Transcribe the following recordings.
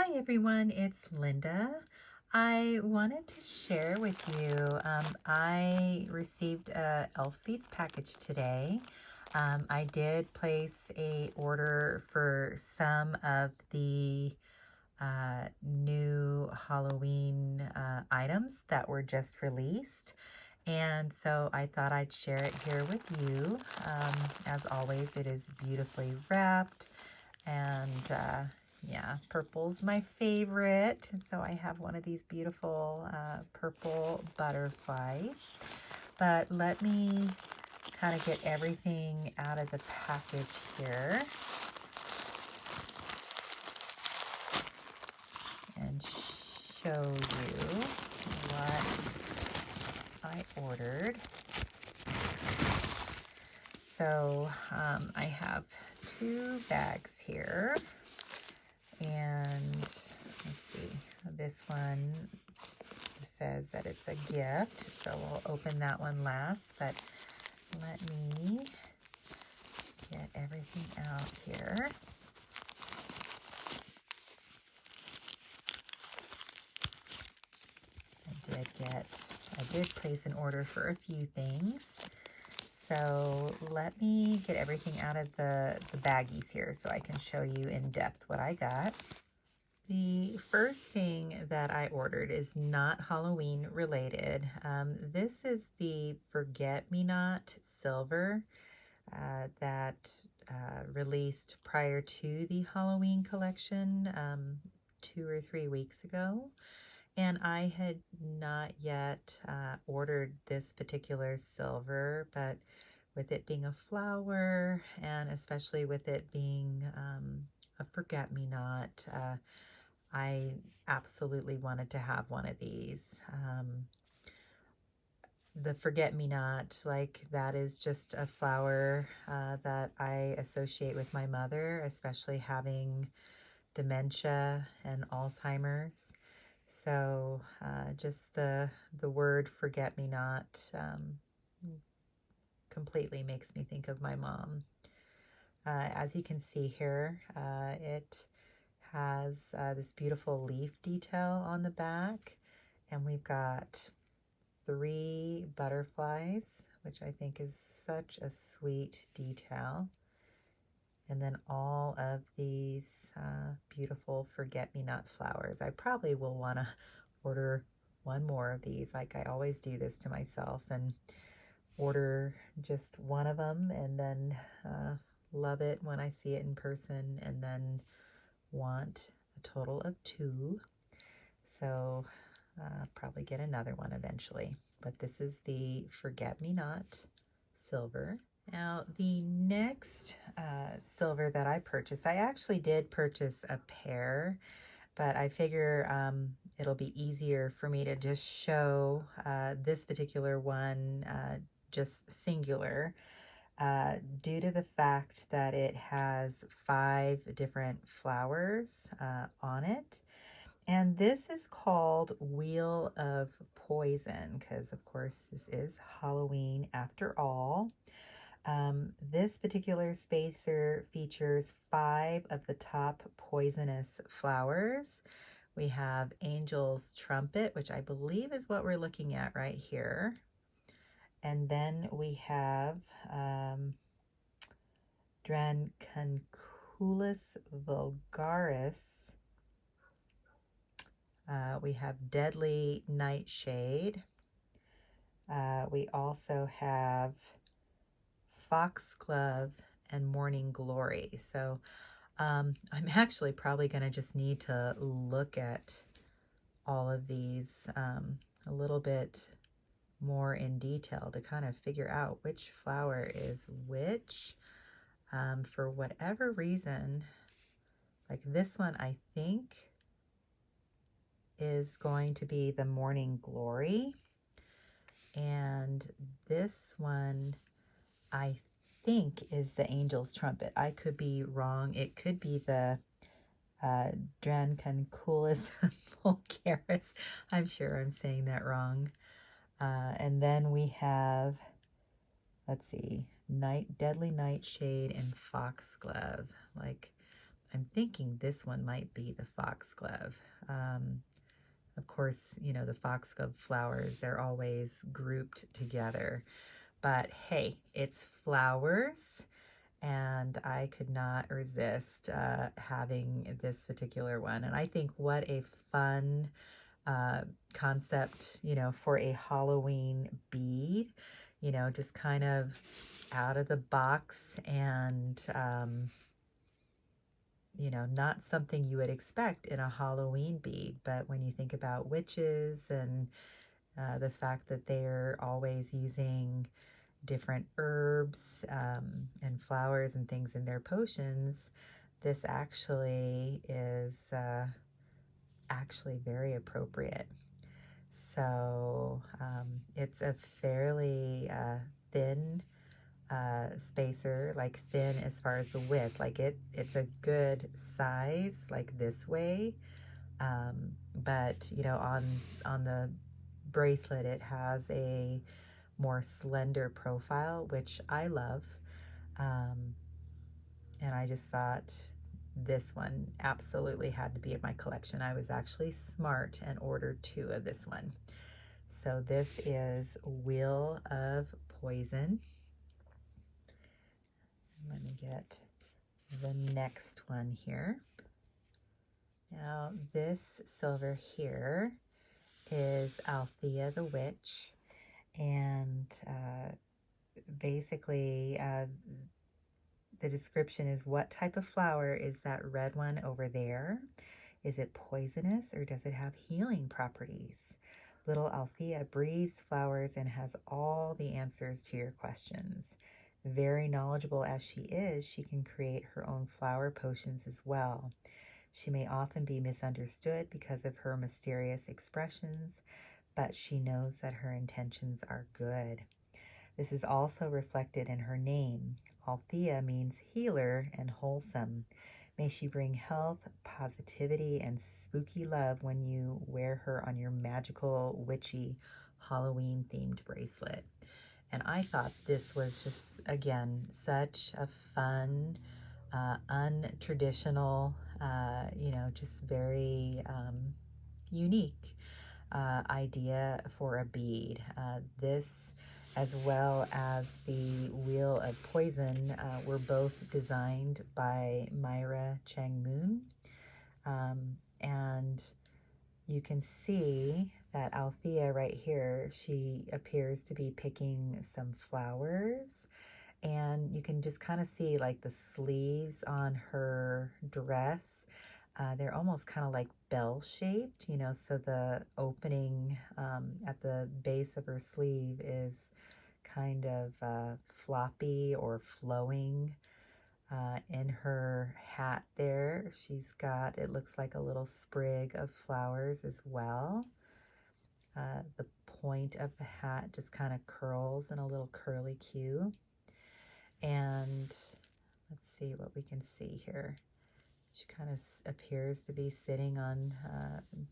Hi everyone, it's Linda. I wanted to share with you, I received a Elfbeads package today. I did place a order for some of the new Halloween items that were just released. And so I thought I'd share it here with you. As always, it is beautifully wrapped, and yeah, purple's my favorite. And so I have one of these beautiful purple butterflies. But let me kind of get everything out of the package here and show you what I ordered. So I have 2 bags here, and let's see, this one says that it's a gift, so we'll open that one last, but let me get everything out here. I did place an order for a few things. So let me get everything out of the baggies here so I can show you in depth what I got. The first thing that I ordered is not Halloween related. This is the Forget-Me-Not silver that released prior to the Halloween collection 2 or 3 weeks ago. And I had not yet ordered this particular silver, but with it being a flower, and especially with it being a forget-me-not, I absolutely wanted to have one of these. The forget-me-not, like, that is just a flower that I associate with my mother, especially having dementia and Alzheimer's. So just the word forget-me-not completely makes me think of my mom. As you can see here, it has this beautiful leaf detail on the back, and we've got 3 butterflies, which I think is such a sweet detail. And then all of these beautiful forget-me-not flowers. I probably will want to order one more of these. Like, I always do this to myself and order just one of them, and then love it when I see it in person, and then want a total of 2. So probably get another one eventually. But this is the Forget-Me-Not silver. Now, the next silver that I purchased, I actually did purchase a pair, but I figure it'll be easier for me to just show this particular one just singular due to the fact that it has 5 different flowers on it. And this is called Wheel of Poison because, of course, this is Halloween after all. This particular spacer features 5 of the top poisonous flowers. We have Angel's Trumpet, which I believe is what we're looking at right here. And then we have Drancanculus vulgaris. We have Deadly Nightshade. We also have Foxglove and Morning Glory. So I'm actually probably going to just need to look at all of these a little bit more in detail to kind of figure out which flower is which. For whatever reason, like this one, I think is going to be the Morning Glory, and this one I think is the Angel's Trumpet. I could be wrong. It could be the Drancanculus vulgaris. I'm sure I'm saying that wrong. And then we have, let's see, Deadly Nightshade and Foxglove. Like, I'm thinking this one might be the foxglove. Of course, you know, the foxglove flowers, they're always grouped together. But hey, it's flowers, and I could not resist having this particular one. And I think what a fun concept, you know, for a Halloween bead, you know, just kind of out of the box and, you know, not something you would expect in a Halloween bead. But when you think about witches and the fact that they're always using different herbs and flowers and things in their potions, this actually is actually very appropriate. So it's a fairly thin spacer, like thin as far as the width. Like it's a good size, like this way. But you know, on the bracelet, it has a more slender profile, which I love. And I just thought this one absolutely had to be in my collection. I was actually smart and ordered 2 of this one. So this is Wheel of Poison. Let me get the next one here. Now this silver here is Althea the Witch, and basically the description is, what type of flower is that red one over there? Is it poisonous or does it have healing properties? Little Althea breathes flowers and has all the answers to your questions. Very knowledgeable as she is, she can create her own flower potions as well. She may often be misunderstood because of her mysterious expressions, but she knows that her intentions are good. This is also reflected in her name. Althea means healer and wholesome. May she bring health, positivity, and spooky love when you wear her on your magical, witchy, Halloween-themed bracelet. And I thought this was just, again, such a fun, untraditional, you know, just very unique idea for a bead. This, as well as the Wheel of Poison, were both designed by Myra Chang Moon. And you can see that Althea right here, she appears to be picking some flowers. And you can just kind of see like the sleeves on her dress. They're almost kind of like bell-shaped, you know, so the opening at the base of her sleeve is kind of floppy or flowing. In her hat there, she's got, it looks like a little sprig of flowers as well. The point of the hat just kind of curls in a little curly Q. And let's see what we can see here. She kind of appears to be sitting on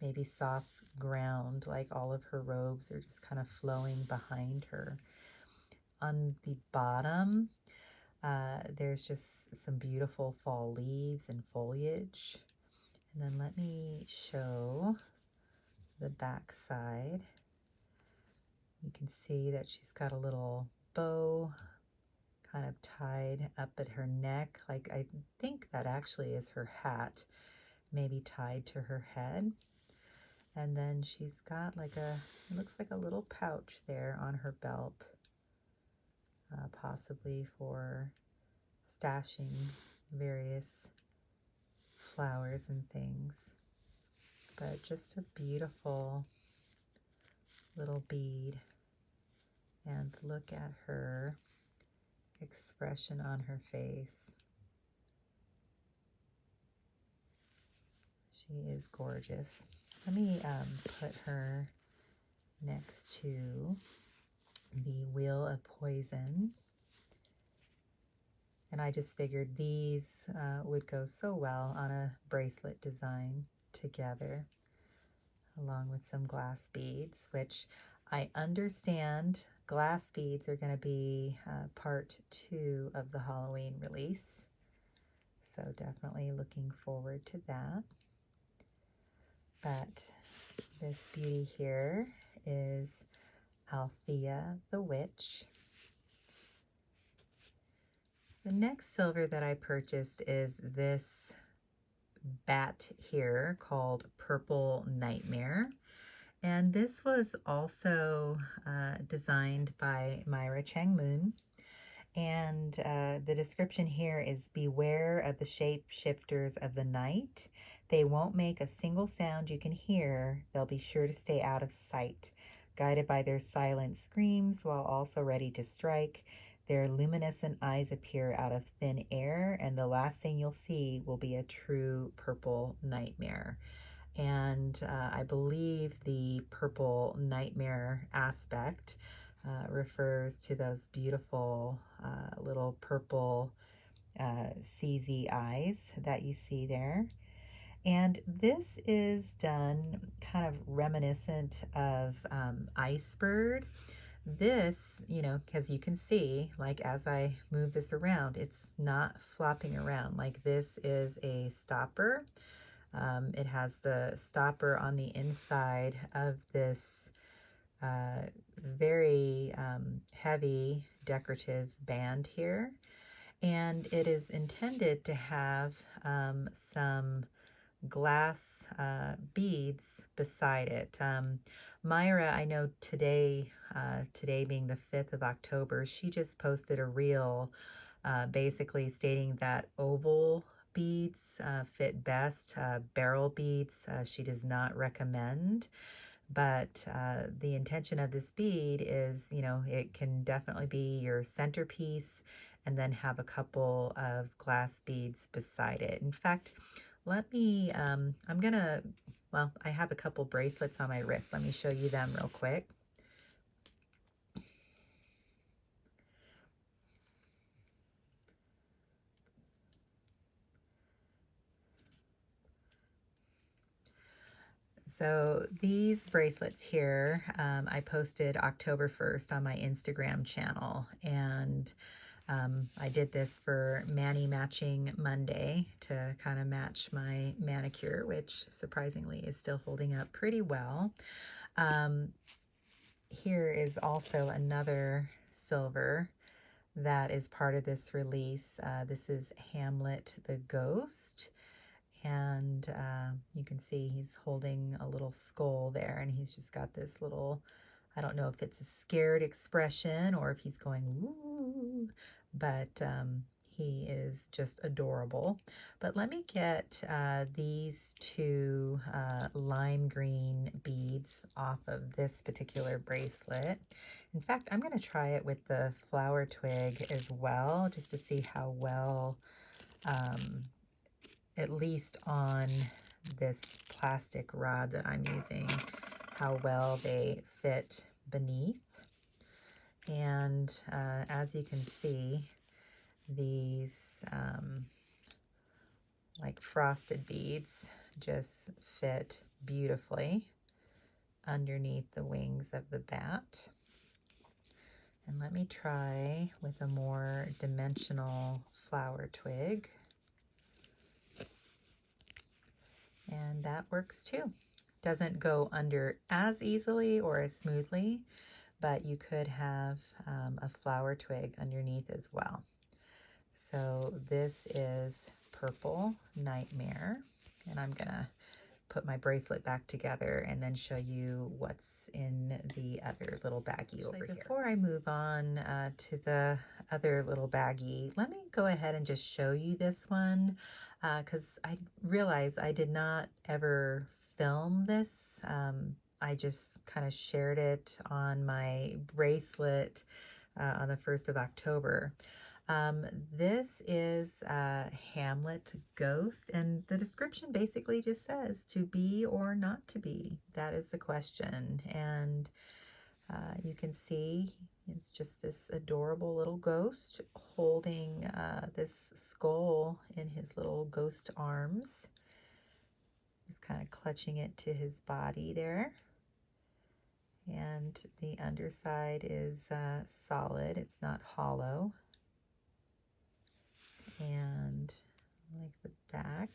maybe soft ground, like all of her robes are just kind of flowing behind her. On the bottom, there's just some beautiful fall leaves and foliage. And then let me show the back side. You can see that she's got a little bow kind of tied up at her neck. Like, I think that actually is her hat, maybe tied to her head. And then she's got like a, it looks like a little pouch there on her belt, possibly for stashing various flowers and things. But just a beautiful little bead. And look at her expression on her face. She is gorgeous. Let me put her next to the Wheel of Poison. And I just figured these would go so well on a bracelet design together, along with some glass beads, which I understand glass beads are going to be part 2 of the Halloween release. So definitely looking forward to that. But this beauty here is Althea the Witch. The next silver that I purchased is this bat here called Purple Nightmare. And this was also designed by Myra Chang Moon. And the description here is, beware of the shapeshifters of the night. They won't make a single sound you can hear. They'll be sure to stay out of sight. Guided by their silent screams while also ready to strike, their luminescent eyes appear out of thin air, and the last thing you'll see will be a true purple nightmare. And I believe the purple nightmare aspect refers to those beautiful little purple CZ eyes that you see there. And this is done kind of reminiscent of Icebird. This, you know, because you can see, like as I move this around, it's not flopping around. Like this is a stopper. It has the stopper on the inside of this very heavy decorative band here, and it is intended to have some glass beads beside it. Myra, I know today being the 5th of October, she just posted a reel basically stating that oval beads fit best. Barrel beads she does not recommend. But the intention of this bead is, you know, it can definitely be your centerpiece and then have a couple of glass beads beside it. In fact, let me, I'm gonna, well, I have a couple bracelets on my wrist. Let me show you them real quick. So these bracelets here, I posted October 1st on my Instagram channel, and I did this for Mani Matching Monday to kind of match my manicure, which surprisingly is still holding up pretty well. Here is also another silver that is part of this release. This is Hamlet the Ghost. And you can see he's holding a little skull there, and he's just got this little, I don't know if it's a scared expression or if he's going woo, but he is just adorable. But let me get these two lime green beads off of this particular bracelet. In fact, I'm going to try it with the flower twig as well, just to see how well at least on this plastic rod that I'm using, how well they fit beneath. And as you can see, these like frosted beads just fit beautifully underneath the wings of the bat. And let me try with a more dimensional flower twig. And that works too. Doesn't go under as easily or as smoothly, but you could have a flower twig underneath as well. So this is Purple Nightmare, and I'm gonna put my bracelet back together and then show you what's in the other little baggie over here. Before I move on to the other little baggie, let me go ahead and just show you this one because I realized I did not ever film this. I just kind of shared it on my bracelet on the 1st of October. This is Hamlet Ghost, and the description basically just says to be or not to be. That is the question. And you can see it's just this adorable little ghost holding this skull in his little ghost arms. Just kind of clutching it to his body there. And the underside is solid, it's not hollow. And Like the back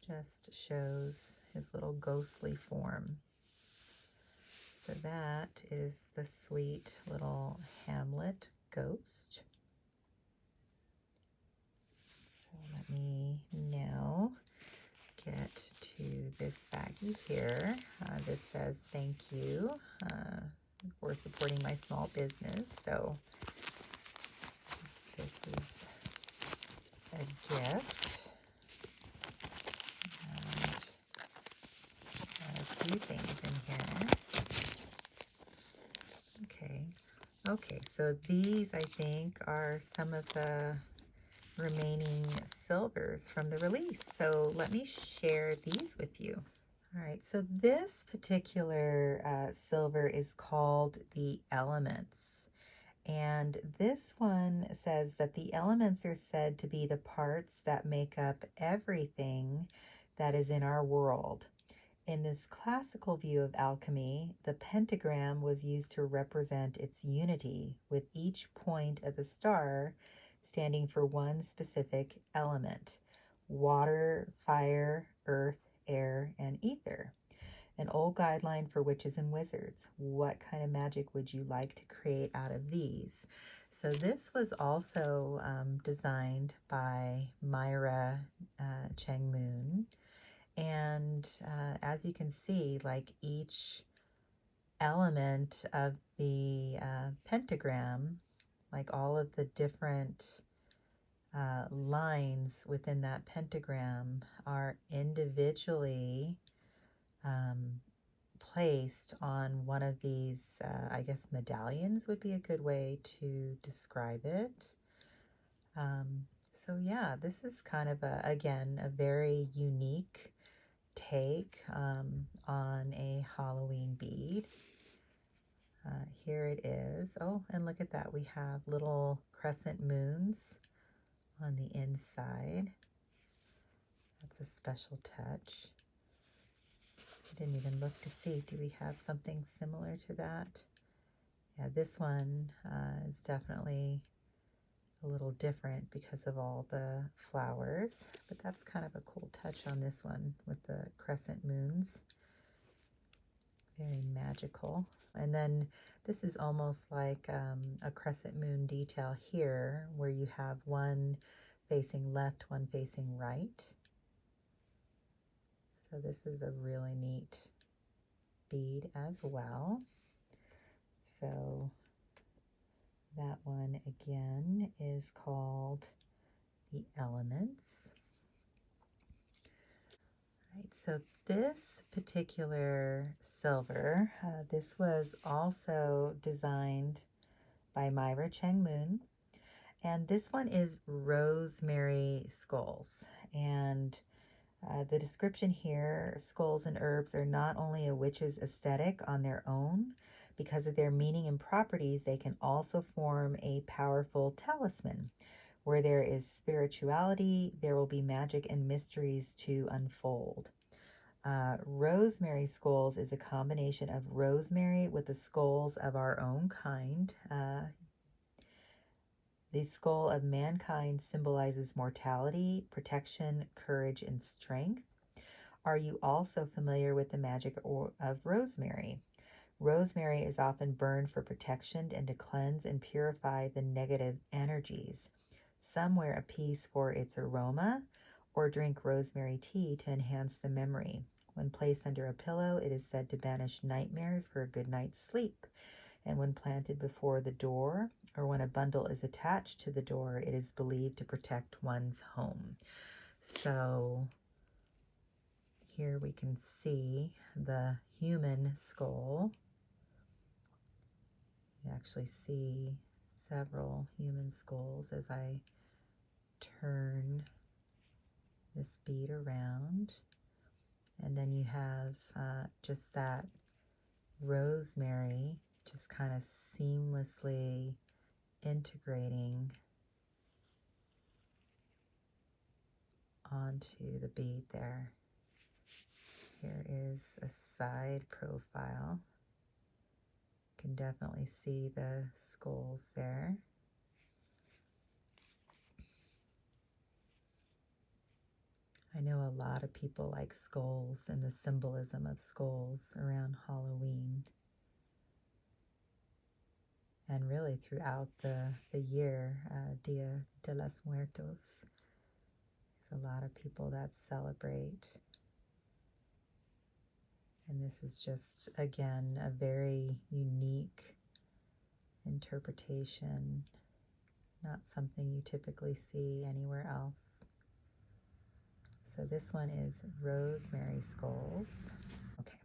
just shows his little ghostly form. So that is the sweet little Hamlet ghost. So let me now get to this baggie here. This says thank you for supporting my small business. So this is a gift. And a few things in here. Okay, so these I think are some of the remaining silvers from the release. So let me share these with you. All right, so this particular silver is called the Elements. And this one says that the elements are said to be the parts that make up everything that is in our world. In this classical view of alchemy, the pentagram was used to represent its unity, with each point of the star standing for one specific element: water, fire, earth, air, and ether. An old guideline for witches and wizards. What kind of magic would you like to create out of these? So this was also designed by Myra Cheng Moon. And as you can see, like each element of the pentagram, like all of the different lines within that pentagram are individually placed on one of these, I guess medallions would be a good way to describe it. So yeah, this is kind of, again, a very unique take on a Halloween bead. Here it is. Oh, and look at that. We have little crescent moons on the inside. That's a special touch. I didn't even look to see. Do we have something similar to that? Yeah, this one is definitely a little different because of all the flowers, but that's kind of a cool touch on this one with the crescent moons. Very magical. And then this is almost like a crescent moon detail here, where you have one facing left, one facing right. So this is a really neat bead as well. So that one again is called the Elements. Right, so this particular silver, this was also designed by Myra Cheng Moon, and this one is rosemary skulls. And the description here: skulls and herbs are not only a witch's aesthetic on their own, because of their meaning and properties, they can also form a powerful talisman. Where there is spirituality, there will be magic and mysteries to unfold. Rosemary skulls is a combination of rosemary with the skulls of our own kind. The skull of mankind symbolizes mortality, protection, courage, and strength. Are you also familiar with the magic of rosemary? Rosemary is often burned for protection and to cleanse and purify the negative energies. Some wear a piece for its aroma or drink rosemary tea to enhance the memory. When placed under a pillow, it is said to banish nightmares for a good night's sleep. And when planted before the door or when a bundle is attached to the door, it is believed to protect one's home. So here we can see the human skull. You actually see several human skulls as I turn this bead around. And then you have just that rosemary just kind of seamlessly integrating onto the bead there. Here is a side profile. You can definitely see the skulls there. I know a lot of people like skulls and the symbolism of skulls around Halloween. And really throughout the year, Dia de los Muertos. There's a lot of people that celebrate. And this is just, again, a very unique interpretation, not something you typically see anywhere else. So this one is rosemary skulls. Okay.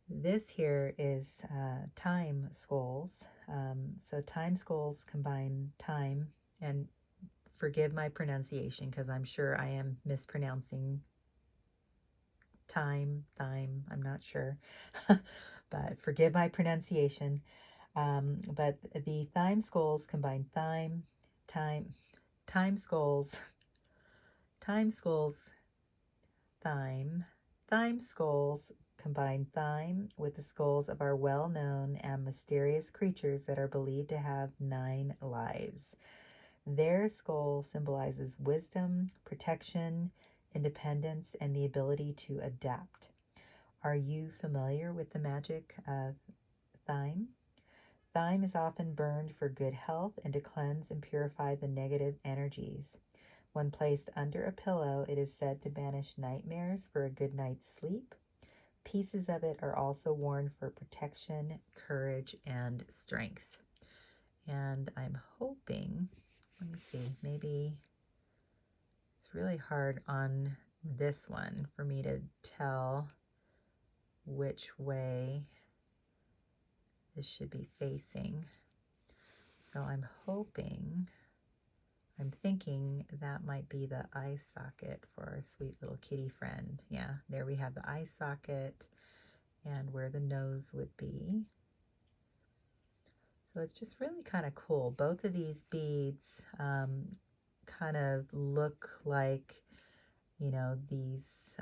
This here is thyme skulls. So thyme skulls combine thyme, and forgive my pronunciation because I'm sure I am mispronouncing thyme, I'm not sure, but forgive my pronunciation. But the thyme skulls combine thyme skulls, thyme skulls, thyme skulls combine thyme with the skulls of our well-known and mysterious creatures that are believed to have 9 lives. Their skull symbolizes wisdom, protection, independence, and the ability to adapt. Are you familiar with the magic of thyme? Thyme is often burned for good health and to cleanse and purify the negative energies. When placed under a pillow, it is said to banish nightmares for a good night's sleep. Pieces of it are also worn for protection, courage, and strength. And I'm hoping, let me see, maybe it's really hard on this one for me to tell which way this should be facing. So I'm thinking that might be the eye socket for our sweet little kitty friend. Yeah, there we have the eye socket and where the nose would be. So it's just really kind of cool. Both of these beads kind of look like, you know, these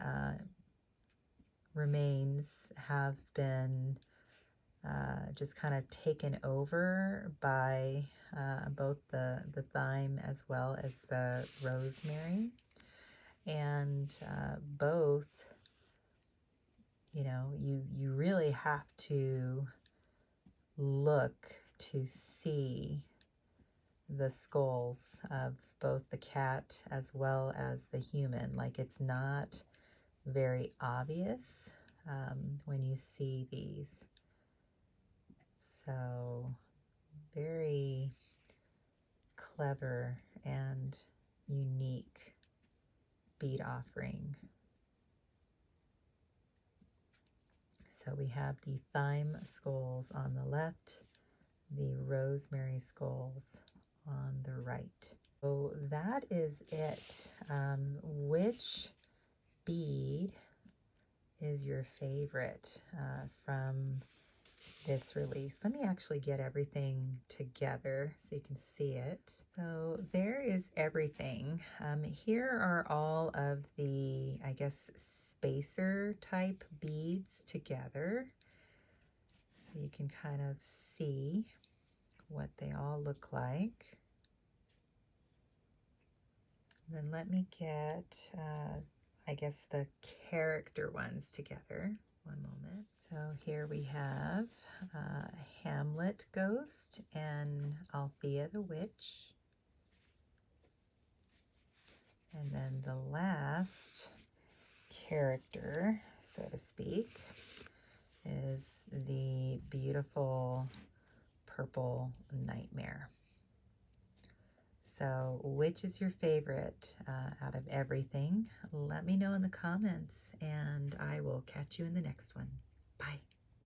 remains have been just kind of taken over by both the thyme as well as the rosemary. And both, you know, you really have to look to see the skulls of both the cat as well as the human. Like, it's not very obvious when you see these. So very clever and unique bead offering. So we have the thyme skulls on the left, the rosemary skulls on the right. So that is it. Which bead is your favorite from this release? Let me actually get everything together so you can see it. So there is everything. Here are all of the, I guess, spacer type beads together. So you can kind of see what they all look like. Then let me get, I guess, the character ones together. One moment. So here we have Hamlet Ghost and Althea the Witch. And then the last character, so to speak, is the beautiful purple nightmare. So which is your favorite out of everything? Let me know in the comments, and I will catch you in the next one. Bye.